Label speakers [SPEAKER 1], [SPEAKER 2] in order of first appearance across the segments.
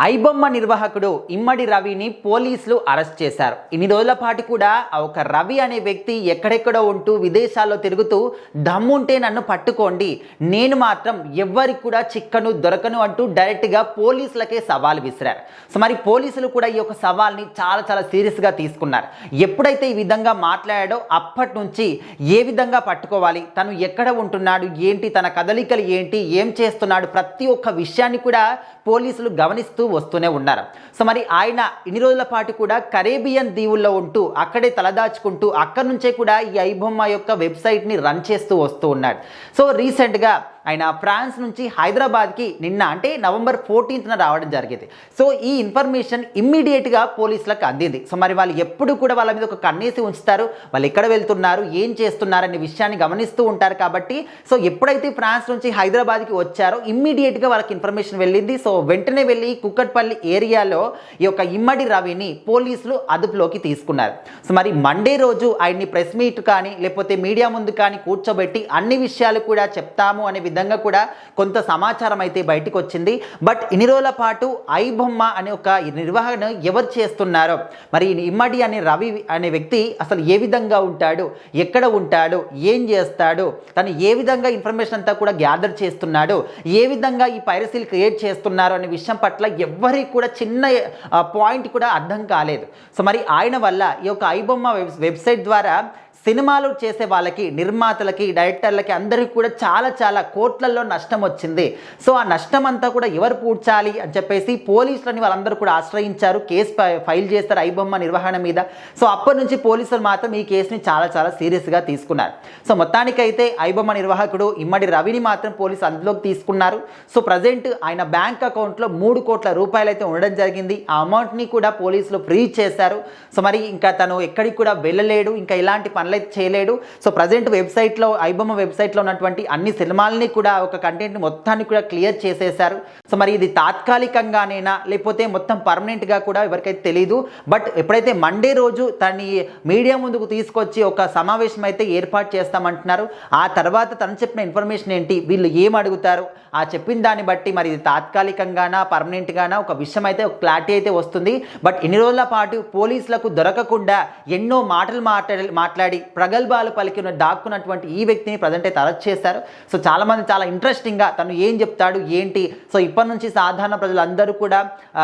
[SPEAKER 1] ఐబొమ్మ నిర్వాహకుడు ఇమ్మడి రవిని పోలీసులు అరెస్ట్ చేశారు. ఇన్ని రోజుల పాటు కూడా ఒక రవి అనే వ్యక్తి ఎక్కడెక్కడో ఉంటూ విదేశాల్లో తిరుగుతూ దమ్ముంటే నన్ను పట్టుకోండి, నేను మాత్రం ఎవ్వరికి కూడా చిక్కను దొరకను అంటూ డైరెక్ట్గా పోలీసులకే సవాల్ విసిరారు. సో మరి పోలీసులు కూడా ఈ యొక్క సవాల్ని చాలా సీరియస్గా తీసుకున్నారు. ఎప్పుడైతే ఈ విధంగా మాట్లాడాడో అప్పటి నుంచి ఏ విధంగా పట్టుకోవాలి, తను ఎక్కడ ఉంటున్నాడు, ఏంటి తన కదలికలు ఏంటి, ఏం చేస్తున్నాడు, ప్రతి ఒక్క విషయాన్ని కూడా పోలీసులు గమనిస్తూ వస్తూనే ఉన్నారు. సో మరి ఆయన ఇన్ని రోజుల పాటు కూడా కరేబియన్ దీవుల్లో ఉంటూ అక్కడే తలదాచుకుంటూ అక్కడి నుంచే కూడా ఈ ఐబొమ్మ యొక్క వెబ్సైట్ని రన్ చేస్తూ వస్తూ ఉన్నాడు. సో రీసెంట్గా ఆయన ఫ్రాన్స్ నుంచి హైదరాబాద్కి నిన్న అంటే నవంబర్ 14న రావడం జరిగింది. సో ఈ ఇన్ఫర్మేషన్ ఇమ్మీడియట్గా పోలీసులకు అందింది. సో మరి వాళ్ళు ఎప్పుడు కూడా వాళ్ళ మీద ఒక కన్నేసి ఉంచుతారు, వాళ్ళు ఎక్కడ వెళ్తున్నారు, ఏం చేస్తున్నారు అనే విషయాన్ని గమనిస్తూ ఉంటారు. కాబట్టి సో ఎప్పుడైతే ఫ్రాన్స్ నుంచి హైదరాబాద్కి వచ్చారో ఇమ్మీడియట్గా వాళ్ళకి ఇన్ఫర్మేషన్ వెళ్ళింది. సో వెంటనే వెళ్ళి కుక్కట్పల్లి ఏరియాలో ఈ యొక్క ఇమ్మడి రవిని పోలీసులు అదుపులోకి తీసుకున్నారు. సో మరి మండే రోజు ఆయన్ని ప్రెస్ మీట్ కానీ లేకపోతే మీడియా ముందు కానీ కూర్చోబెట్టి అన్ని విషయాలు కూడా చెప్తాము అనే విధంగా కూడా కొంత సమాచారం అయితే బయటకు వచ్చింది. బట్ ఇన్ని రోజుల పాటు ఐబొమ్మ అనే ఒక నిర్వహణ ఎవరు చేస్తున్నారో, మరి ఇమ్మడి అనే రవి అనే వ్యక్తి అసలు ఏ విధంగా ఉంటాడు, ఎక్కడ ఉంటాడు, ఏం చేస్తాడు, తను ఏ విధంగా ఇన్ఫర్మేషన్ అంతా కూడా గ్యాదర్ చేస్తున్నాడు, ఏ విధంగా ఈ పైరసీలు క్రియేట్ చేస్తున్నారు అనే విషయం పట్ల ఎవ్వరికి కూడా చిన్న పాయింట్ కూడా అర్థం కాలేదు. సో మరి ఆయన వల్ల ఈ యొక్క ఐబొమ్మ వెబ్సైట్ ద్వారా సినిమాలు చేసే వాళ్ళకి, నిర్మాతలకి, డైరెక్టర్లకి అందరికీ కూడా చాలా కోట్లలో నష్టం వచ్చింది. సో ఆ నష్టం అంతా కూడా ఎవరు పూడ్చాలి అని చెప్పేసి పోలీసులని వాళ్ళందరూ కూడా ఆశ్రయించారు, కేసు ఫైల్ చేస్తారు ఐబొమ్మ నిర్వహణ మీద. సో అప్పటి నుంచి పోలీసులు మాత్రం ఈ కేసుని చాలా సీరియస్గా తీసుకున్నారు. సో మొత్తానికైతే ఐబొమ్మ నిర్వాహకుడు ఇమ్మడి రవిని మాత్రం పోలీసు అందులోకి తీసుకున్నారు. సో ప్రజెంట్ ఆయన బ్యాంక్ అకౌంట్లో 3 కోట్ల రూపాయలు అయితే ఉండడం జరిగింది. ఆ అమౌంట్ని కూడా పోలీసులు ఫ్రీజ్ చేశారు. సో మరి ఇంకా తను ఎక్కడికి కూడా వెళ్ళలేడు, ఇంకా ఇలాంటి పనులు చేయలేడు. సో ప్రజెంట్ వెబ్సైట్లో, ఐబొమ్మ వెబ్సైట్లో ఉన్నటువంటి అన్ని సినిమాలని కూడా ఒక కంటెంట్ మొత్తాన్ని కూడా క్లియర్ చేసేశారు. సో మరి ఇది తాత్కాలికంగానేనా లేకపోతే మొత్తం పర్మనెంట్గా కూడా ఎవరికైతే తెలియదు. బట్ ఎప్పుడైతే మండే రోజు తన్ని మీడియా ముందుకు తీసుకొచ్చి ఒక సమావేశం అయితే ఏర్పాటు చేస్తామంటున్నారు. ఆ తర్వాత తను చెప్పిన ఇన్ఫర్మేషన్ ఏంటి, వీళ్ళు ఏం అడుగుతారు, ఆ చెప్పిన దాన్ని బట్టి మరి ఇది తాత్కాలికంగానా పర్మనెంట్గానా ఒక విషయం అయితే ఒక క్లారిటీ అయితే వస్తుంది. బట్ ఇన్ని రోజుల పాటు పోలీసులకు దొరకకుండా ఎన్నో మాటలు మాట్లాడి ప్రగల్భాలు పలికిన దాక్కున్నటువంటి ఈ వ్యక్తిని ప్రజెంట్ అయితే అరెస్ట్ చేశారు. సో చాలామంది చాలా ఇంట్రెస్టింగ్గా తను ఏం చెప్తాడు ఏంటి, సో ఇప్పటి నుంచి సాధారణ ప్రజలందరూ కూడా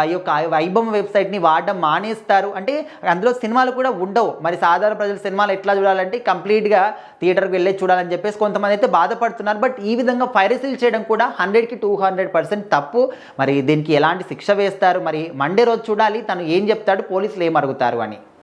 [SPEAKER 1] ఈ యొక్క ఐబొమ్మ వెబ్సైట్ని వాడడం మానేస్తారు, అంటే అందులో సినిమాలు కూడా ఉండవు. మరి సాధారణ ప్రజలు సినిమాలు ఎట్లా చూడాలంటే కంప్లీట్గా థియేటర్కి వెళ్ళే చూడాలని చెప్పేసి కొంతమంది అయితే బాధపడుతున్నారు. బట్ ఈ విధంగా పైరసీలు చేయడం కూడా 100కి 200% తప్పు. మరి దీనికి ఎలాంటి శిక్ష వేస్తారు, మరి మండే రోజు చూడాలి తను ఏం చెప్తాడు, పోలీసులు ఏం అడుగుతారు అని.